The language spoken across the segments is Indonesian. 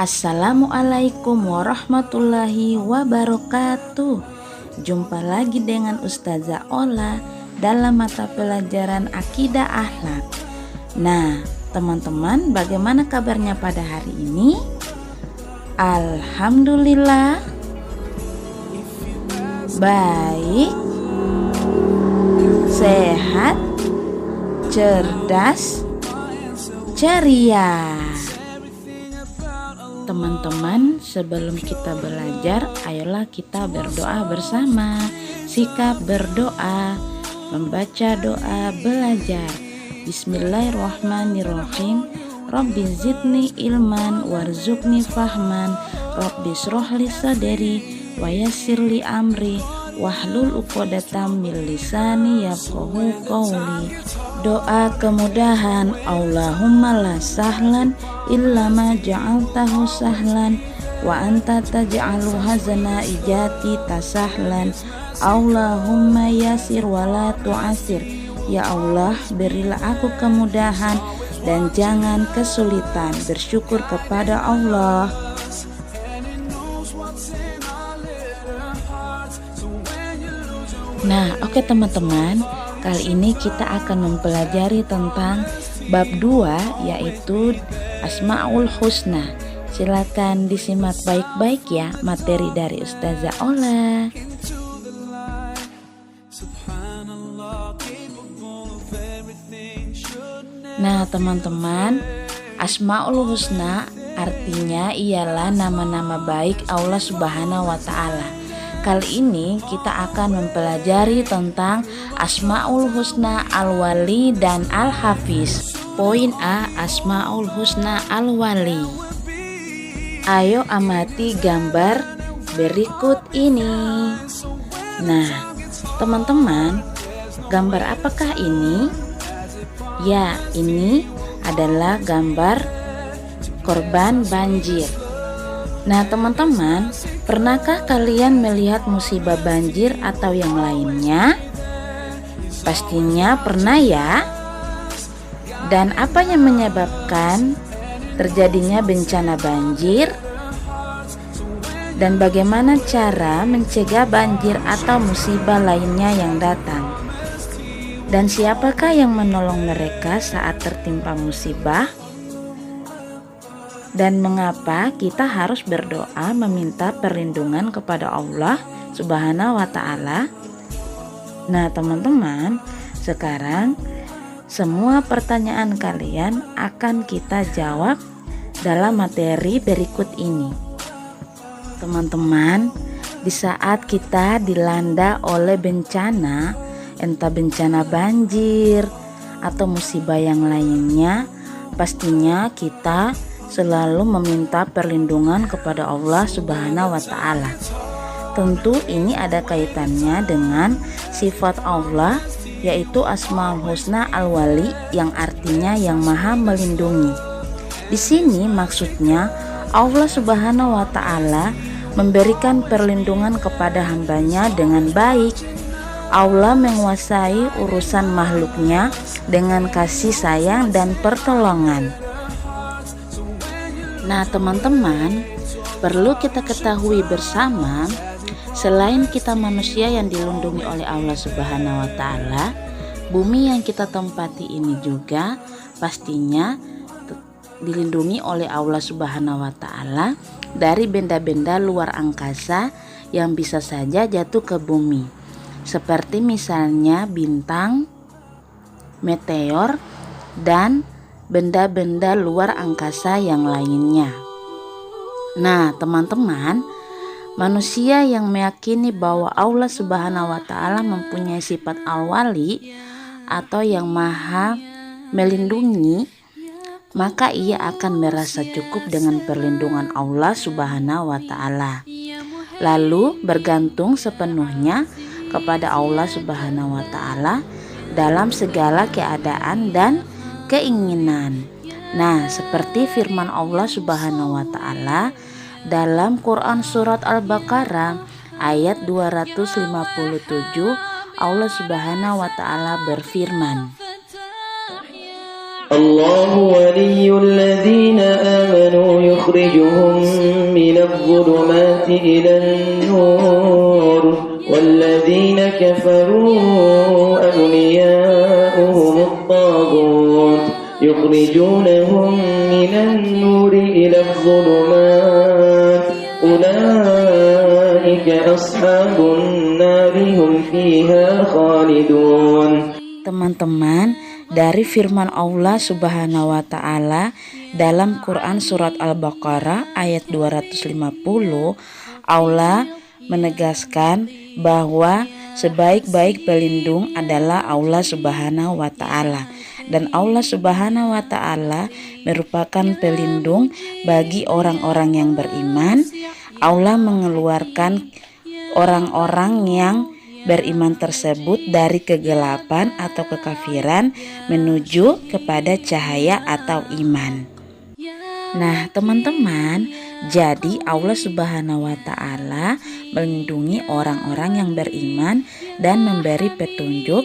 Assalamualaikum warahmatullahi wabarakatuh. Jumpa lagi dengan Ustazah Ola dalam mata pelajaran Akidah Akhlak. Nah, teman-teman, bagaimana kabarnya pada hari ini? Alhamdulillah baik, sehat, cerdas, ceria. Teman-teman, sebelum kita belajar, ayolah kita berdoa bersama. Sikap berdoa, membaca doa, belajar. Bismillahirrahmanirrahim. Rabbi zidni ilman warzuqni fahman. Rabbi srohli saderi wa yassirli amri wahlul uqdatam min lisani yafqahu qawli. Doa kemudahan. Allahumma la sahlan illa ma ja'altahu sahlan wa anta taj'alu hazana ijati tasahlan. Allahumma yasir wa la tu'asir. Ya Allah, berilah aku kemudahan dan jangan kesulitan. Bersyukur kepada Allah. Nah, oke teman-teman, kali ini kita akan mempelajari tentang bab 2, yaitu Asmaul Husna. Silakan disimak baik-baik ya materi dari Ustazah Ola. Nah teman-teman, Asmaul Husna artinya ialah nama-nama baik Allah Subhanahu wa Ta'ala. Kali ini kita akan mempelajari tentang Asmaul Husna Al-Wali dan Al-Hafiz. Poin A, Asmaul Husna Al-Wali. Ayo amati gambar berikut ini. Nah, teman-teman, gambar apakah ini? Ya, ini adalah gambar korban banjir. Nah teman-teman, pernahkah kalian melihat musibah banjir atau yang lainnya? Pastinya pernah ya. Dan apa yang menyebabkan terjadinya bencana banjir? Dan bagaimana cara mencegah banjir atau musibah lainnya yang datang? Dan siapakah yang menolong mereka saat tertimpa musibah? Dan mengapa kita harus berdoa meminta perlindungan kepada Allah Subhanahu wa Ta'ala? Nah teman-teman, sekarang semua pertanyaan kalian akan kita jawab dalam materi berikut ini. Teman-teman, di saat kita dilanda oleh bencana, entah bencana banjir atau musibah yang lainnya, pastinya kita selalu meminta perlindungan kepada Allah Subhanahu wa Ta'ala. Tentu ini ada kaitannya dengan sifat Allah, yaitu Asmaul Husna Al-Wali, yang artinya yang maha melindungi. Di sini maksudnya Allah Subhanahu wa Ta'ala memberikan perlindungan kepada hambanya dengan baik. Allah menguasai urusan makhluknya dengan kasih sayang dan pertolongan. Nah teman-teman, perlu kita ketahui bersama, selain kita manusia yang dilindungi oleh Allah Subhanahu wa Ta'ala, bumi yang kita tempati ini juga pastinya dilindungi oleh Allah Subhanahu wa Ta'ala dari benda-benda luar angkasa yang bisa saja jatuh ke bumi, seperti misalnya bintang, meteor, dan benda-benda luar angkasa yang lainnya. Nah teman-teman, manusia yang meyakini bahwa Allah Subhanahu wa Ta'ala mempunyai sifat al-wali atau yang maha melindungi, maka ia akan merasa cukup dengan perlindungan Allah Subhanahu wa Ta'ala, lalu bergantung sepenuhnya kepada Allah Subhanahu wa Ta'ala dalam segala keadaan dan keinginan. Nah, seperti firman Allah Subhanahu wa Ta'ala dalam Quran surat Al-Baqarah ayat 257, Allah Subhanahu wa Ta'ala berfirman, الله ولي الذين آمنوا يخرجهم من الظلمات إلى النور والذين كفروا أولياؤهم الطاغوت يخرجونهم من النور إلى الظلمات أولئك أصحاب النار هم فيها خالدون. Teman-teman, dari firman Allah Subhanahu wa Ta'ala dalam Quran Surat Al-Baqarah ayat 250, Allah menegaskan bahwa sebaik-baik pelindung adalah Allah Subhanahu wa Ta'ala, dan Allah Subhanahu wa Ta'ala merupakan pelindung bagi orang-orang yang beriman. Allah mengeluarkan orang-orang yang beriman tersebut dari kegelapan atau kekafiran menuju kepada cahaya atau iman. Nah, teman-teman, jadi Allah Subhanahu wa Ta'ala melindungi orang-orang yang beriman dan memberi petunjuk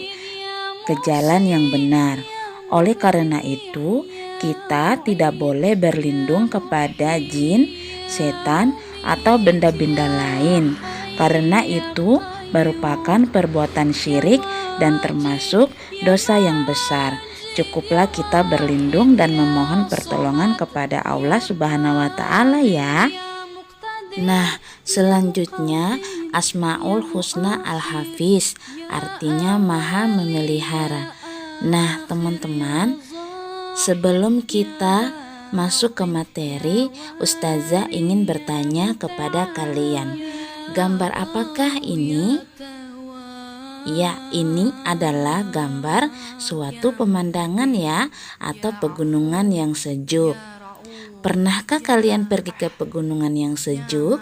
ke jalan yang benar. Oleh karena itu, kita tidak boleh berlindung kepada jin, setan, atau benda-benda lain, karena itu merupakan perbuatan syirik dan termasuk dosa yang besar. Cukuplah kita berlindung dan memohon pertolongan kepada Allah Subhanahu wa Ta'ala ya. Nah, selanjutnya Asmaul Husna Al-Hafiz, artinya Maha Memelihara. Nah, teman-teman, sebelum kita masuk ke materi, Ustazah ingin bertanya kepada kalian, gambar apakah ini? Ya, ini adalah gambar suatu pemandangan ya, atau pegunungan yang sejuk. Pernahkah kalian pergi ke pegunungan yang sejuk?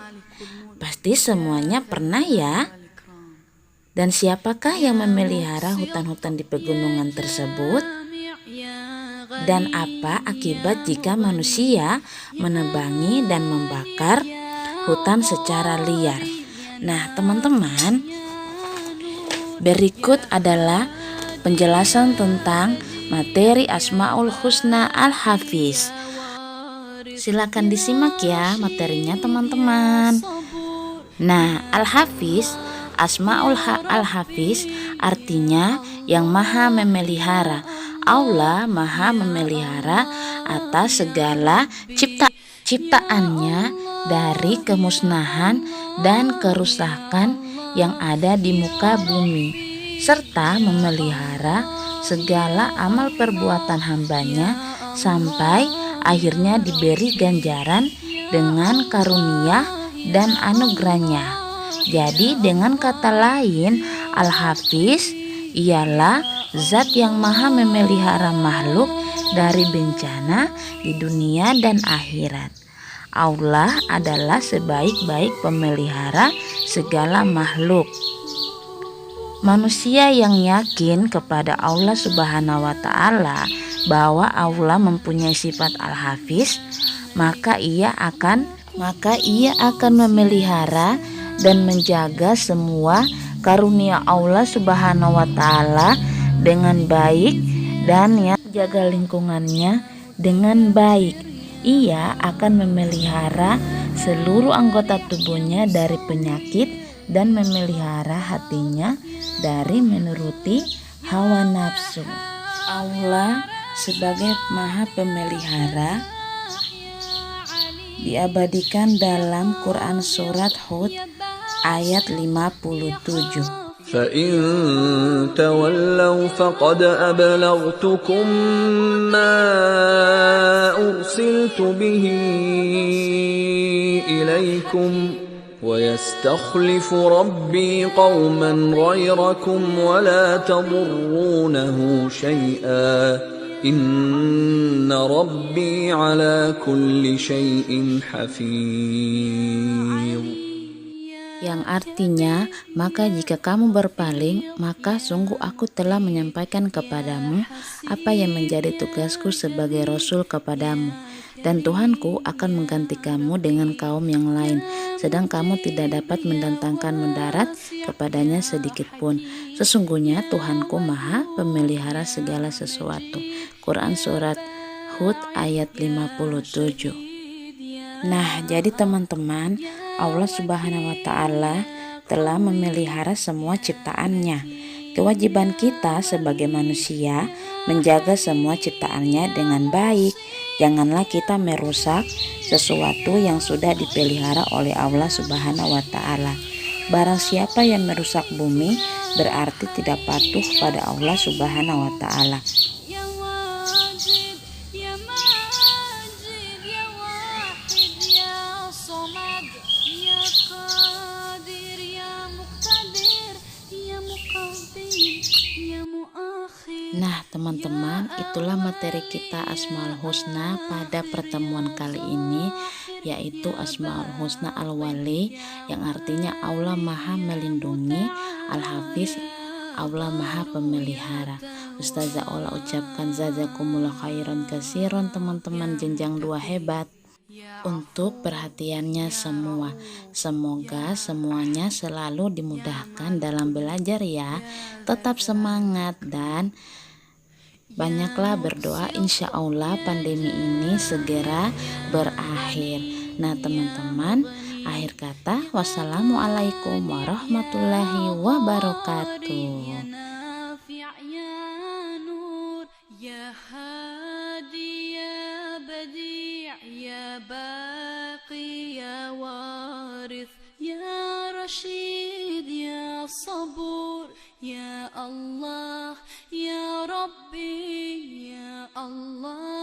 Pasti semuanya pernah ya. Dan siapakah yang memelihara hutan-hutan di pegunungan tersebut? Dan apa akibat jika manusia menebangi dan membakar hutan secara liar? Nah, teman-teman, berikut adalah penjelasan tentang materi Asmaul Husna Al-Hafiz. Silakan disimak ya materinya, teman-teman. Nah, Al-Hafiz, Asmaul Al-Hafiz artinya yang maha memelihara. Allah maha memelihara atas segala ciptaannya dari kemusnahan dan kerusakan yang ada di muka bumi, serta memelihara segala amal perbuatan hambanya sampai akhirnya diberi ganjaran dengan karunia dan anugerahnya. Jadi dengan kata lain, Al-Hafiz ialah zat yang maha memelihara makhluk dari bencana di dunia dan akhirat. Allah adalah sebaik-baik pemelihara segala makhluk. Manusia yang yakin kepada Allah Subhanahu wa Ta'ala bahwa Allah mempunyai sifat Al-Hafiz, maka ia akan memelihara dan menjaga semua karunia Allah Subhanahu wa Ta'ala dengan baik, dan yang jaga lingkungannya dengan baik. Ia akan memelihara seluruh anggota tubuhnya dari penyakit dan memelihara hatinya dari menuruti hawa nafsu. Allah sebagai maha pemelihara diabadikan dalam Quran Surat Hud ayat 57. فَإِن تَوَلَّوْا فَقَدْ أَبْلَغْتُكُم مَّا أُرْسِلْتُ بِهِ إِلَيْكُمْ وَيَسْتَخْلِفُ رَبِّي قَوْمًا غَيْرَكُمْ وَلَا تَضُرُّونَهُ شَيْئًا إِنَّ رَبِّي عَلَى كُلِّ شَيْءٍ حَفِيظٌ. Yang artinya, maka jika kamu berpaling, maka sungguh aku telah menyampaikan kepadamu apa yang menjadi tugasku sebagai Rasul kepadamu. Dan Tuhanku akan mengganti kamu dengan kaum yang lain, sedang kamu tidak dapat mendatangkan mendarat kepadanya sedikit pun. Sesungguhnya Tuhanku maha pemelihara segala sesuatu. Quran surat Hud ayat 57. Nah, jadi teman-teman, Allah Subhanahu wa Ta'ala telah memelihara semua ciptaannya. Kewajiban kita sebagai manusia menjaga semua ciptaannya dengan baik. Janganlah kita merusak sesuatu yang sudah dipelihara oleh Allah Subhanahu wa Ta'ala. Barang siapa yang merusak bumi berarti tidak patuh pada Allah Subhanahu wa Ta'ala. Nah teman-teman, itulah materi kita Asmaul Husna pada pertemuan kali ini, yaitu Asmaul Husna Al-Wali, yang artinya Allah Maha Melindungi, Al-Hafiz, Allah Maha Pemelihara. Ustazah Ola ucapkan jazakumullah khairan kasiron teman-teman jenjang 2 hebat untuk perhatiannya semua. Semoga semuanya selalu dimudahkan dalam belajar ya. Tetap semangat dan banyaklah berdoa, insya Allah pandemi ini segera berakhir. Nah teman-teman, akhir kata wassalamualaikum warahmatullahi wabarakatuh. Ya Hadi ya Badi' ya Baqi ya Warith ya Rashid ya Sabur ya Allah ya Rabbi ya Allah.